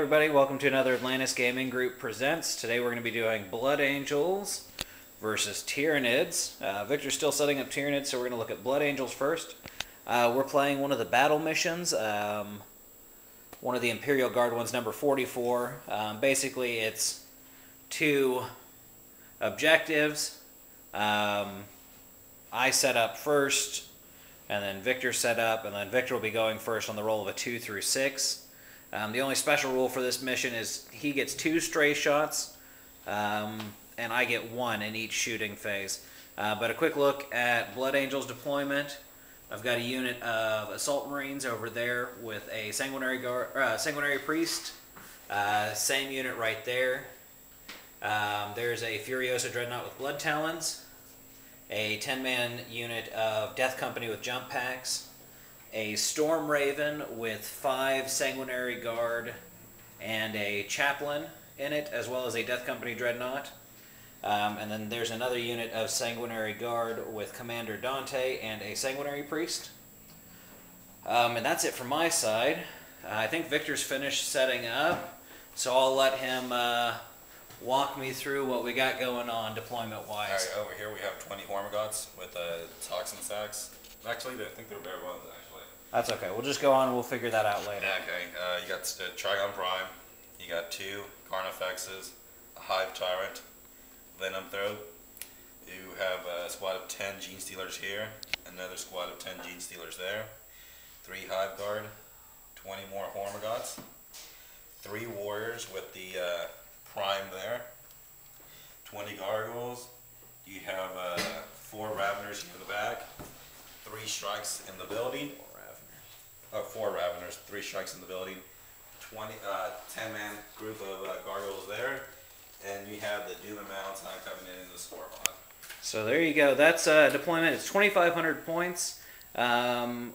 everybody, welcome to another Atlantis Gaming Group Presents. Today we're going to be doing Blood Angels versus Tyranids. Victor's still setting up Tyranids, so we're going to look at Blood Angels first. We're playing one of the battle missions, one of the Imperial Guard ones, number 44. Basically, it's two objectives. I set up first, and then Victor set up, and then Victor will be going first on the roll of a 2 through 6. The only special rule for this mission is he gets 2 stray shots, and I get 1 in each shooting phase. But a quick look at Blood Angels deployment. I've got a unit of Assault Marines over there with a Sanguinary Priest. Same unit right there. There's a Furiosa Dreadnought with Blood Talons. A 10-man unit of Death Company with Jump Packs. A Storm Raven with 5 Sanguinary Guard and a Chaplain in it, as well as a Death Company Dreadnought. And then there's another unit of Sanguinary Guard with Commander Dante and a Sanguinary Priest. And that's it from my side. I think Victor's finished setting up, so I'll let him walk me through what we got going on deployment-wise. Alright, over here we have 20 Hormagots with Toxin Sacks. Actually, I think they're bare ones, actually. That's okay. We'll just go on and we'll figure that out later. Okay, you got Trigon Prime, you got 2 Carnifexes, a Hive Tyrant, Venom Throat. You have a squad of 10 Gene Stealers here, another squad of 10 Gene Stealers there, 3 Hive Guard, 20 more Hormagots, 3 Warriors with the Prime there, 20 Gargoyles. You have 4 Raveners here in the back, 3 Strikes in the building. 4 Raveners, 3 Strikes in the building, 10-man group of Gargoyles there, and you have the Doom and Valentine coming in the score pod. So there you go. That's deployment. It's 2,500 points.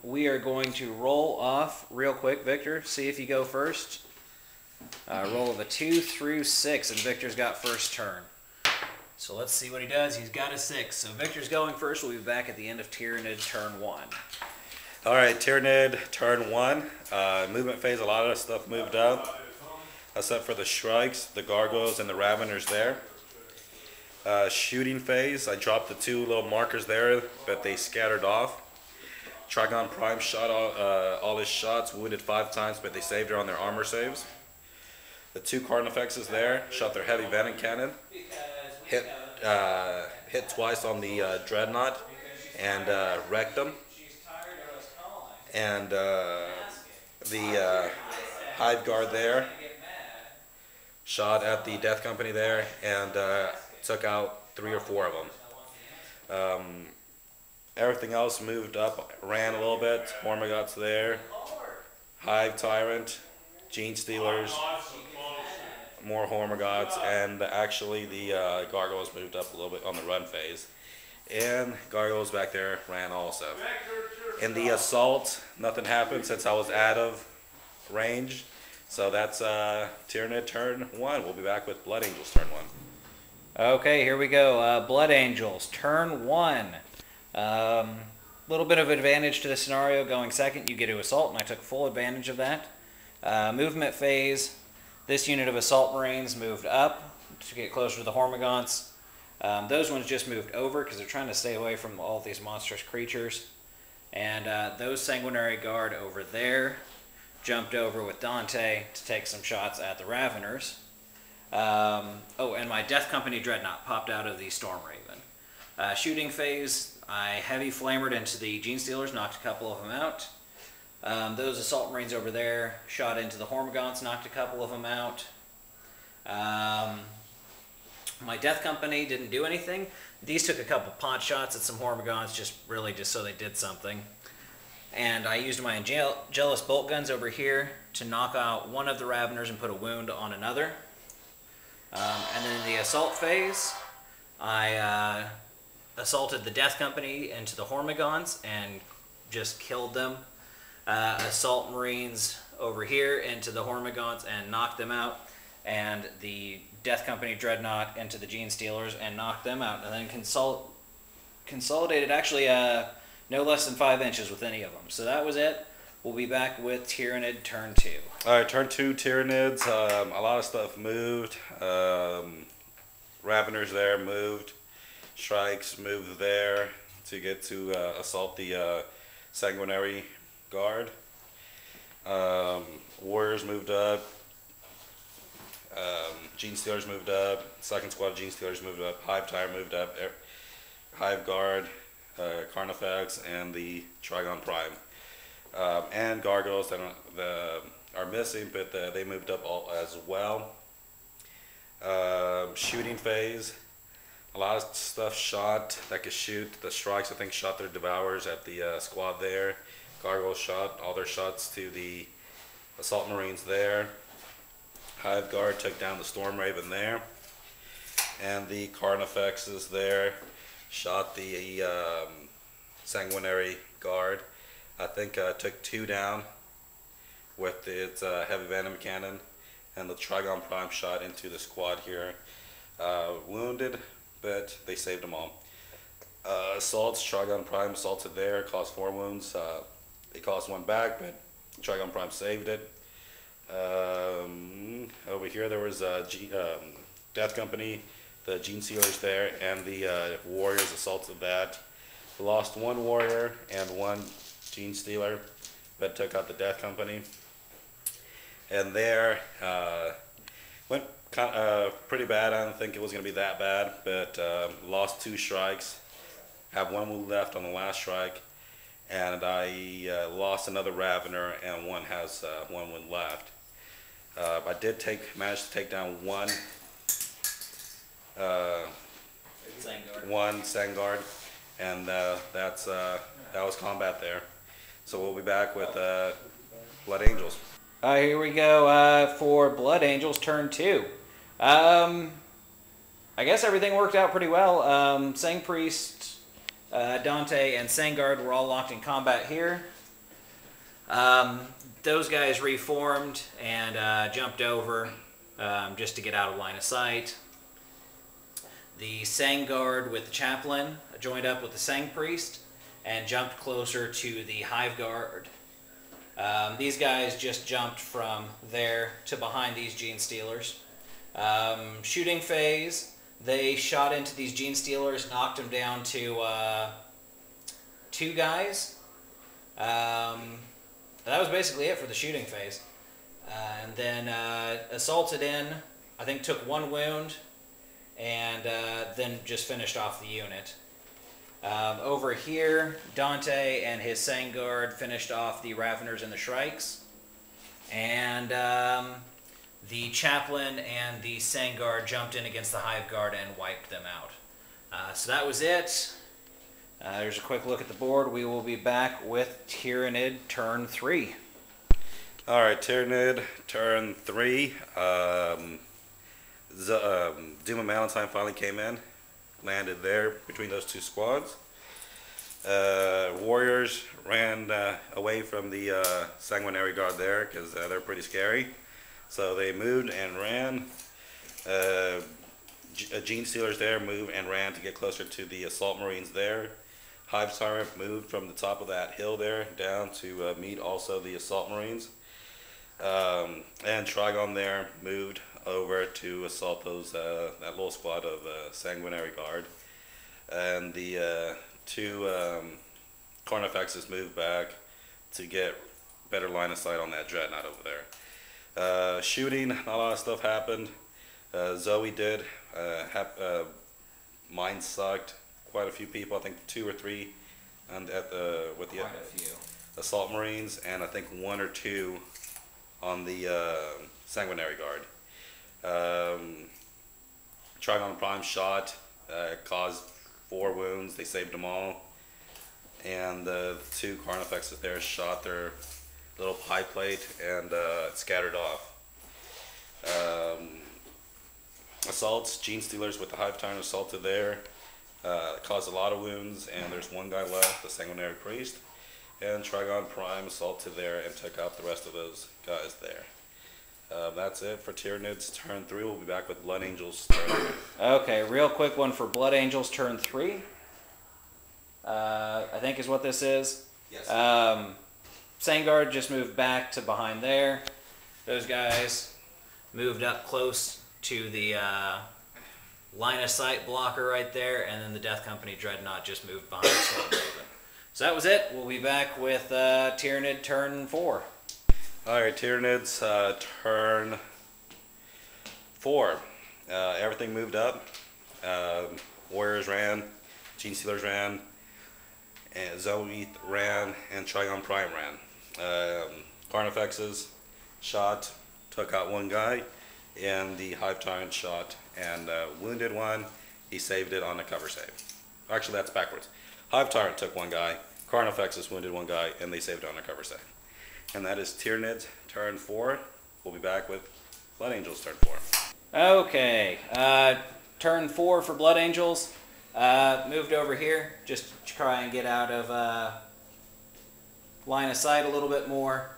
We are going to roll off real quick. Victor, see if you go first. Roll of a 2 through 6, and Victor's got first turn. So let's see what he does. He's got a 6. So Victor's going first. We'll be back at the end of Tyranid turn 1. Alright, Tyranid turn 1. Movement phase, a lot of stuff moved up. Except for the Strikes, the Gargoyles, and the Raveners there. Shooting phase, I dropped the 2 little markers there, but they scattered off. Trigon Prime shot all his shots, wounded 5 times, but they saved her on their armor saves. The 2 Carnifexes there shot their heavy venom cannon, hit twice on the Dreadnought, and wrecked them. And the Hive Guard there shot at the Death Company there and took out 3 or 4 of them. Everything else moved up, ran a little bit. Hormagots there, Hive Tyrant, Gene Stealers, more Hormagots, and actually the Gargoyles moved up a little bit on the run phase. And Gargoyles back there ran also. In the assault, nothing happened since I was out of range. So that's Tyranid turn 1. We'll be back with Blood Angels turn 1. Okay, here we go. Blood Angels turn 1. Little bit of advantage to the scenario going second. You get to assault, and I took full advantage of that. Movement phase. This unit of Assault Marines moved up to get closer to the Hormagons. Those ones just moved over because they're trying to stay away from all these monstrous creatures. And those Sanguinary Guard over there jumped over with Dante to take some shots at the Raveners. Oh, and my Death Company Dreadnought popped out of the Storm Raven. Shooting phase, I heavy flamered into the Gene Stealers, knocked a couple of them out. Those Assault Marines over there shot into the Hormagons, knocked a couple of them out. My Death Company didn't do anything. These took a couple pot shots at some Hormagons, just so they did something. And I used my Jealous Bolt Guns over here to knock out one of the Raveners and put a wound on another. And then in the assault phase, I assaulted the Death Company into the Hormagons and just killed them. Assault Marines over here into the Hormagons and knocked them out. And the Death Company Dreadnought into the Gene Stealers and knocked them out. And then consolidated actually no less than 5 inches with any of them. So that was it. We'll be back with Tyranid turn 2. Alright, turn 2, Tyranids. A lot of stuff moved. Ravenous there moved. Strikes moved there to get to assault the Sanguinary Guard. Warriors moved up. Gene Stealers moved up. Second squad of Gene Stealers moved up. Hive Tire moved up. Hive Guard, Carnifex, and the Trigon Prime. And Gargoyles that are missing, but they moved up all as well. Shooting phase. A lot of stuff shot that could shoot. The Strikes, I think, shot their Devours at the squad there. Gargoyles shot all their shots to the Assault Marines there. Hive Guard took down the Storm Raven there. And the Carnifexes there shot the Sanguinary Guard. I think took 2 down with its heavy venom cannon. And the Trigon Prime shot into the squad here. Wounded, but they saved them all. Assaults, Trigon Prime assaulted there, caused 4 wounds. They caused 1 back, but Trigon Prime saved it. Over here there was Death Company, the Gene Stealers there, and the Warriors assaulted that. We lost 1 Warrior and 1 Gene Stealer, but took out the Death Company. And there went pretty bad. I didn't think it was going to be that bad, but lost 2 strikes. Have 1 wound left on the last strike, and I lost another Ravener, and 1 has 1 wound left. I did manage to take down 1 Sangard, and that was combat there. So we'll be back with Blood Angels. Here we go for Blood Angels turn 2. I guess everything worked out pretty well. Sang Priest, Dante, and Sangard were all locked in combat here. Those guys reformed and jumped over just to get out of line of sight. The Sangard with the Chaplain joined up with the Sang Priest and jumped closer to the Hive Guard. These guys just jumped from there to behind these Gene Stealers. Shooting phase, they shot into these Gene Stealers, knocked them down to 2 guys. That was basically it for the shooting phase. And then assaulted in, I think took 1 wound, and then just finished off the unit. Over here, Dante and his Sangard finished off the Raveners and the Shrikes. And the Chaplain and the Sangard jumped in against the Hive Guard and wiped them out. So that was it. There's a quick look at the board. We will be back with Tyranid turn 3. Alright, Tyranid turn 3. Doom and Valentine finally came in. Landed there between those 2 squads. Warriors ran away from the Sanguinary Guard there because they're pretty scary. So they moved and ran. Gene Stealers there moved and ran to get closer to the Assault Marines there. Hive Tyrant moved from the top of that hill there down to meet also the Assault Marines. And Trigon there moved over to assault those that little squad of Sanguinary Guard. And the 2 Carnifexes moved back to get better line of sight on that Dreadnought over there. Shooting, not a lot of stuff happened. Zoe did. Mine sucked. Quite a few people, I think 2 or 3 and with the Assault Marines, and I think 1 or 2 on the Sanguinary Guard. Trigon Prime shot, caused 4 wounds, they saved them all. And the 2 Carnifexes there shot their little pie plate and scattered off. Assaults, Gene Stealers with the Hive Tyrant assaulted there. Caused a lot of wounds, and there's 1 guy left, the Sanguinary Priest. And Trigon Prime assaulted there and took out the rest of those guys there. That's it for Tyranids turn 3. We'll be back with Blood Angels turn 3. Okay, real quick one for Blood Angels turn 3. I think is what this is. Yes. Sangard just moved back to behind there. Those guys moved up close to the line of sight blocker right there, and then the Death Company Dreadnought just moved behind Stormraven. So that was it. We'll be back with Tyranid turn 4. Alright, Tyranids, turn 4. Everything moved up. Warriors ran, Gene Stealers ran, and Zoe ran, and Trigon Prime ran. Carnifexes shot, took out one guy, and the Hive Tyrant shot and wounded one. He saved it on a cover save. Actually, that's backwards. Hive Tyrant took one guy, Carnifexes wounded one guy, and they saved it on a cover save. And that is Tyranids turn 4. We'll be back with Blood Angels turn 4. Okay, turn 4 for Blood Angels. Moved over here just to try and get out of line of sight a little bit more.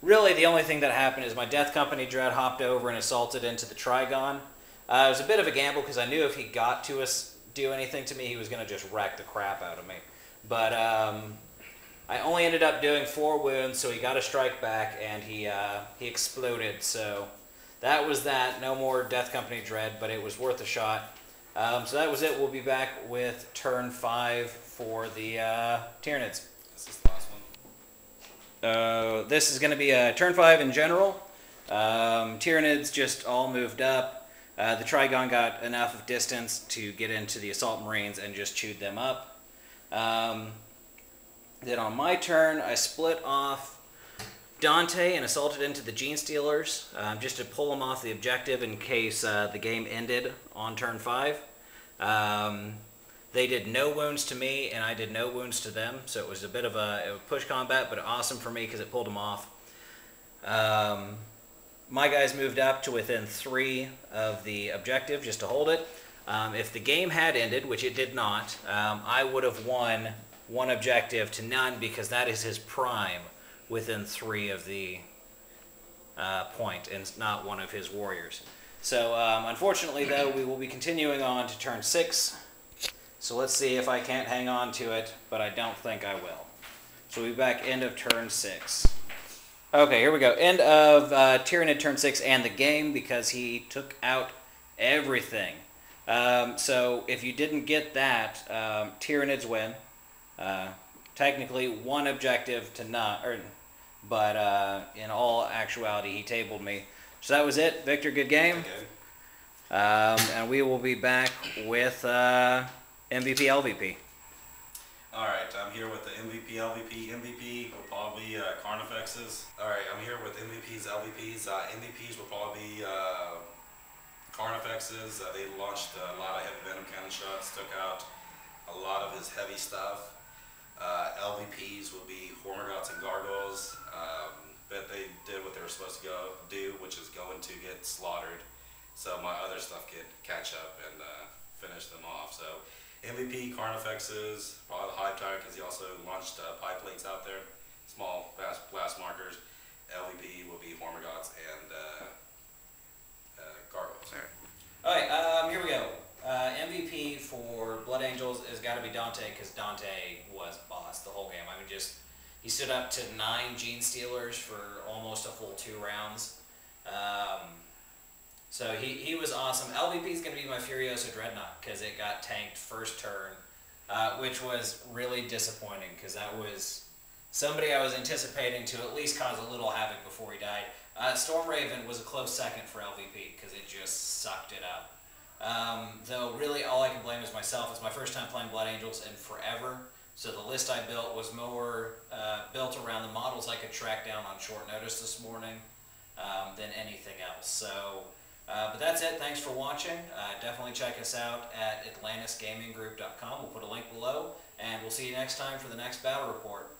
Really, the only thing that happened is my Death Company Dread hopped over and assaulted into the Trigon. It was a bit of a gamble because I knew if he got to us do anything to me, he was going to just wreck the crap out of me. But I only ended up doing 4 wounds, so he got a strike back and he exploded. So that was that. No more Death Company Dread, but it was worth a shot. So that was it. We'll be back with turn 5 for the Tyranids. This is the last one. This is going to be turn 5 in general. Tyranids just all moved up. The Trigon got enough of distance to get into the Assault Marines and just chewed them up. Then on my turn, I split off Dante and assaulted into the Gene Stealers just to pull them off the objective in case the game ended on turn 5. They did no wounds to me, and I did no wounds to them, so it was a bit of a push combat, but awesome for me because it pulled them off. My guys moved up to within 3 of the objective just to hold it. If the game had ended, which it did not, I would have won 1 objective to none because that is his prime within 3 of the point and not one of his warriors. So unfortunately, though, we will be continuing on to turn 6. So let's see if I can't hang on to it, but I don't think I will. So we'll be back end of turn 6. Okay, here we go. End of Tyranid turn 6 and the game because he took out everything. So if you didn't get that, Tyranids win. Technically 1 objective to not, but in all actuality, he tabled me. So that was it. Victor, good game. And we will be back with MVP, LVP. Alright, I'm here with the MVP, LVP. MVP will probably be Carnifexes. Alright, I'm here with MVPs, LVPs. MVPs will probably be Carnifexes. They launched a lot of heavy venom cannon shots, took out a lot of his heavy stuff. LVPs will be Hormagaunts and Gargoyles, but they did what they were supposed to do, which is going to get slaughtered. So my other stuff could catch up and finish them off. So MVP, Carnifexes, probably the Hive Tyrant because he also launched pie plates out there, small blast markers. LVP will be Hormagaunts and Gargoyles. Alright, here we go. MVP for Blood Angels has got to be Dante because Dante was boss the whole game. I mean, he stood up to 9 Gene Stealers for almost a full 2 rounds. So he was awesome. LVP is going to be my Furiosa Dreadnought because it got tanked first turn, which was really disappointing because that was somebody I was anticipating to at least cause a little havoc before he died. Stormraven was a close second for LVP because it just sucked it up. Though really all I can blame is myself. It's my first time playing Blood Angels in forever, so the list I built was more built around the models I could track down on short notice this morning than anything else. So, but that's it. Thanks for watching. Definitely check us out at atlantisgaminggroup.com. We'll put a link below, and we'll see you next time for the next battle report.